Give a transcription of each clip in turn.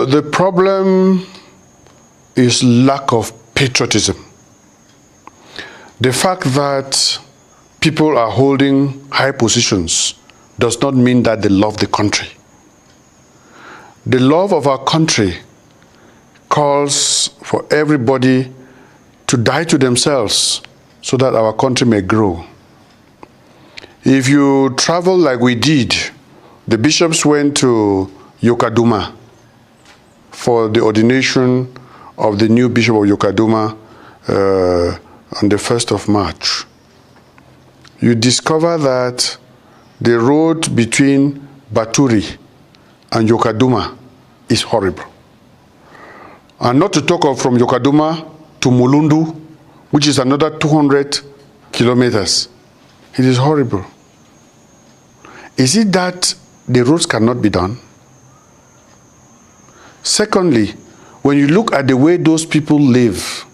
The problem is lack of patriotism. The fact that people are holding high positions does not mean that they love the country. The love of our country calls for everybody to die to themselves so that our country may grow. If you travel like we did, the bishops went to Yokaduma for the ordination of the new Bishop of Yokaduma on the 1st of March. You discover that the road between Baturi and Yokaduma is horrible. And not to talk of from Yokaduma to Mulundu, which is another 200 kilometers. It is horrible. Is it that the roads cannot be done? Secondly, when you look at the way those people live,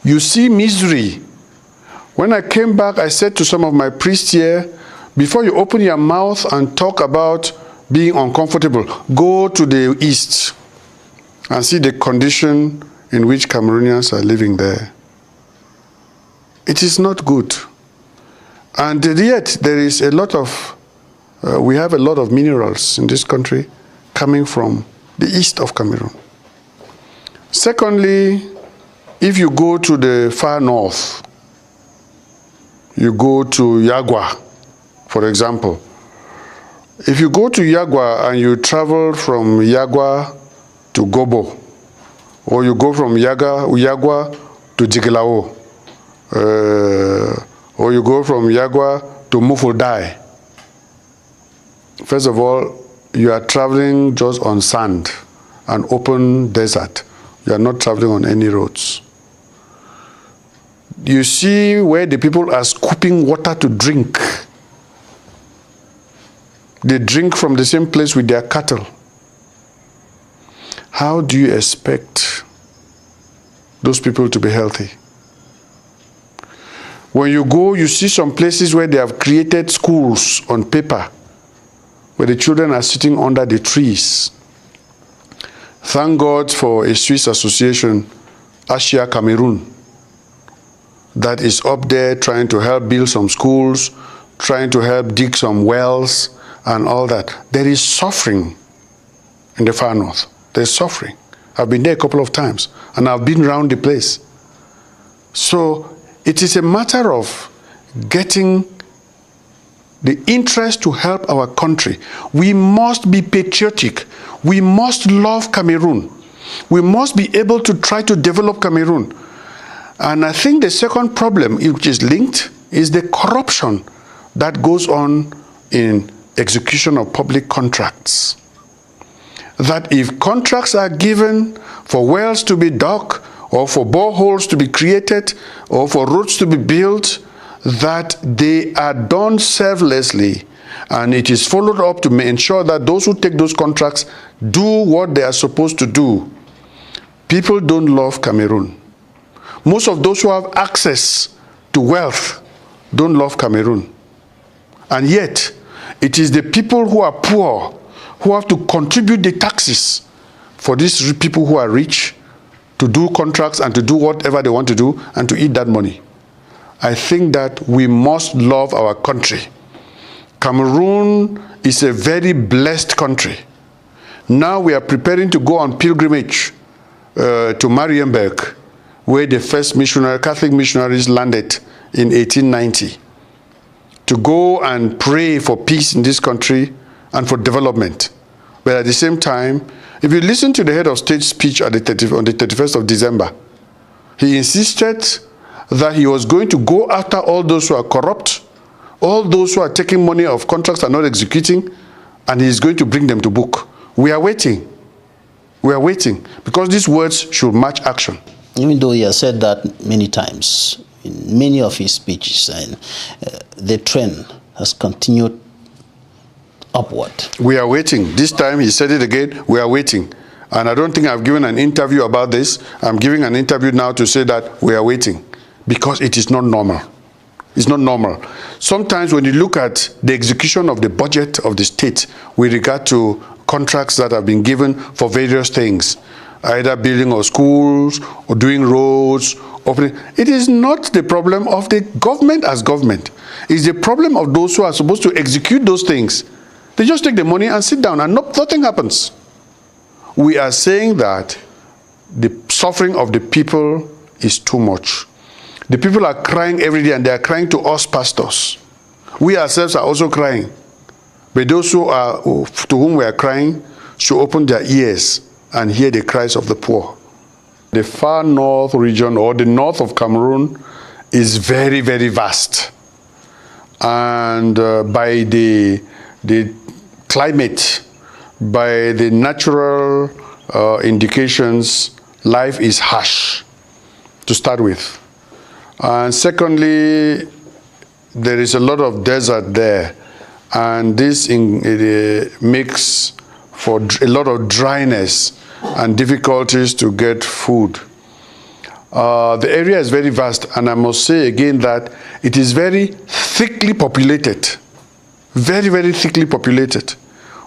you see misery. When I came back, I said to some of my priests here, before you open your mouth and talk about being uncomfortable, go to the east and see the condition in which Cameroonians are living there. It is not good. And yet there is a lot of, we have a lot of minerals in this country coming from the east of Cameroon. Secondly, if you go to the far north, you go to Yagwa, for example. If you go to Yagwa and you travel from Yagwa to Gobo, or you go from Yagwa to Jigilao, or you go from Yagwa to Mufuldai. First of all, you are traveling just on sand, an open desert. You are not traveling on any roads. You see where the people are scooping water to drink. They drink from the same place with their cattle. How do you expect those people to be healthy? When you go, you see some places where they have created schools on paper, where the children are sitting under the trees. Thank God for a Swiss association, Asia Cameroon, that is up there trying to help build some schools, trying to help dig some wells and all that. There is suffering in the far north. There's suffering. I've been there a couple of times and I've been around the place. So it is a matter of getting the interest to help our country. We must be patriotic. We must love Cameroon. We must be able to try to develop Cameroon. And I think the second problem, which is linked, is the corruption that goes on in execution of public contracts. That if contracts are given for wells to be dug, or for boreholes to be created, or for roads to be built, that they are done selflessly, and it is followed up to ensure that those who take those contracts do what they are supposed to do. People don't love Cameroon. Most of those who have access to wealth don't love Cameroon. And yet, it is the people who are poor who have to contribute the taxes for these people who are rich to do contracts and to do whatever they want to do and to eat that money. I think that we must love our country. Cameroon is a very blessed country. Now we are preparing to go on pilgrimage to Marienberg, where the first Catholic missionaries landed in 1890, to go and pray for peace in this country and for development. But at the same time, if you listen to the head of state speech on the 31st of December, he insisted that he was going to go after all those who are corrupt, all those who are taking money of contracts and not executing, and he is going to bring them to book. We are waiting. We are waiting, because these words should match action. Even though he has said that many times, in many of his speeches, and the trend has continued upward. We are waiting. This time he said it again, we are waiting. And I don't think I've given an interview about this. I'm giving an interview now to say that we are waiting, because it is not normal. It's not normal. Sometimes when you look at the execution of the budget of the state with regard to contracts that have been given for various things, either building of schools or doing roads, opening. It is not the problem of the government as government. It's the problem of those who are supposed to execute those things. They just take the money and sit down and nothing happens. We are saying that the suffering of the people is too much. The people are crying every day, and they are crying to us pastors. We ourselves are also crying. But those to whom we are crying should open their ears and hear the cries of the poor. The far north region, or the north of Cameroon, is very, very vast. And by the climate, by the natural indications, life is harsh to start with. And secondly, there is a lot of desert there, and this makes for a lot of dryness and difficulties to get food. The area is very vast, and I must say again that it is very thickly populated. Very, very thickly populated.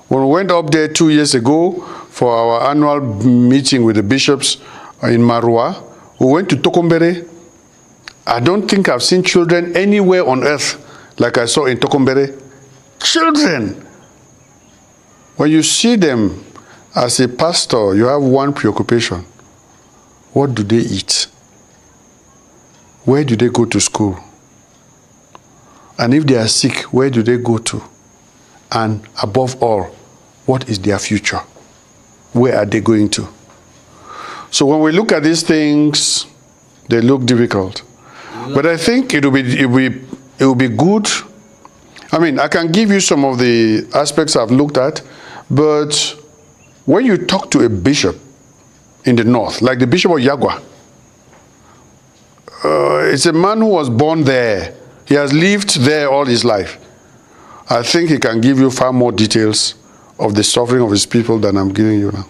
When we went up there 2 years ago for our annual meeting with the bishops in Marwa, we went to Tokombere. I don't think I've seen children anywhere on earth like I saw in Tokombere. Children! When you see them as a pastor, you have one preoccupation. What do they eat? Where do they go to school? And if they are sick, where do they go to? And above all, what is their future? Where are they going to? So when we look at these things, they look difficult. But I think it will be good. I mean, I can give you some of the aspects I've looked at, but when you talk to a bishop in the north, like the Bishop of Yagwa, it's a man who was born there. He has lived there all his life. I think he can give you far more details of the suffering of his people than I'm giving you now.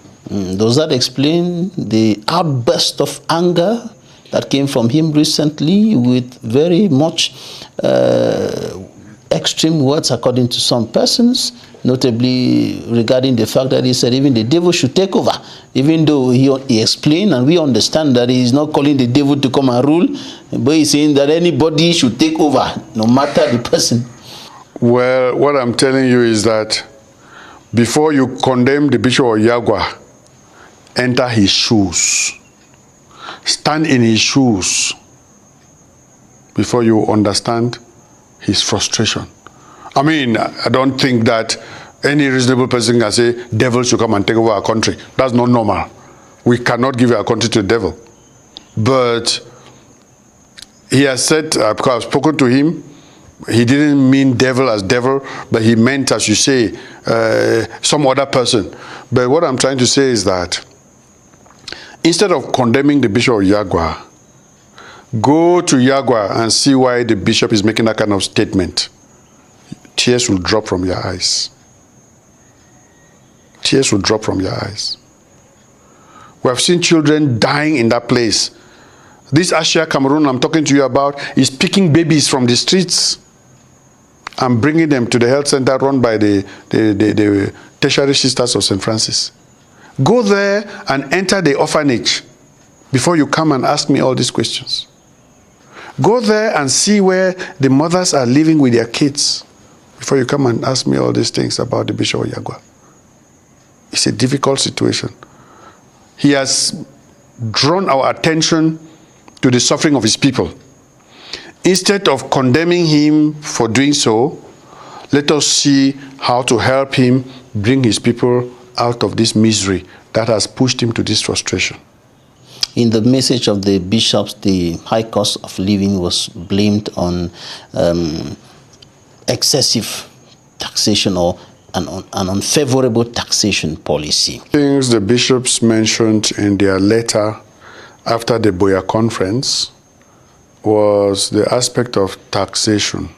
Does that explain the outburst of anger that came from him recently with very much extreme words according to some persons, notably regarding the fact that he said even the devil should take over, even though he explained and we understand that he is not calling the devil to come and rule, but he's saying that anybody should take over, no matter the person. Well, what I'm telling you is that before you condemn the Bishop of Yagwa, enter his shoes. Stand in his shoes before you understand his frustration. I mean, I don't think that any reasonable person can say, devil should come and take over our country. That's not normal. We cannot give our country to the devil. But he has said, because I've spoken to him, he didn't mean devil as devil, but he meant, as you say, some other person. But what I'm trying to say is that instead of condemning the Bishop of Yagwa, go to Yagwa and see why the bishop is making that kind of statement. Tears will drop from your eyes. Tears will drop from your eyes. We have seen children dying in that place. This Asia Cameroon I'm talking to you about is picking babies from the streets and bringing them to the health center run by the Tertiary Sisters of St. Francis. Go there and enter the orphanage before you come and ask me all these questions. Go there and see where the mothers are living with their kids before you come and ask me all these things about the Bishop of Yagwa. It's a difficult situation. He has drawn our attention to the suffering of his people. Instead of condemning him for doing so, let us see how to help him bring his people out of this misery that has pushed him to this frustration. In the message of the bishops, the high cost of living was blamed on excessive taxation or an unfavorable taxation policy. Things the bishops mentioned in their letter after the Boya conference was the aspect of taxation.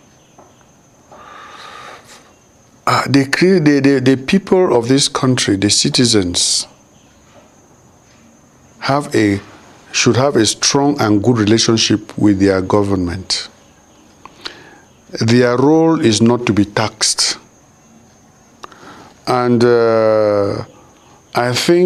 The people of this country, the citizens, should have a strong and good relationship with their government. Their role is not to be taxed. And I think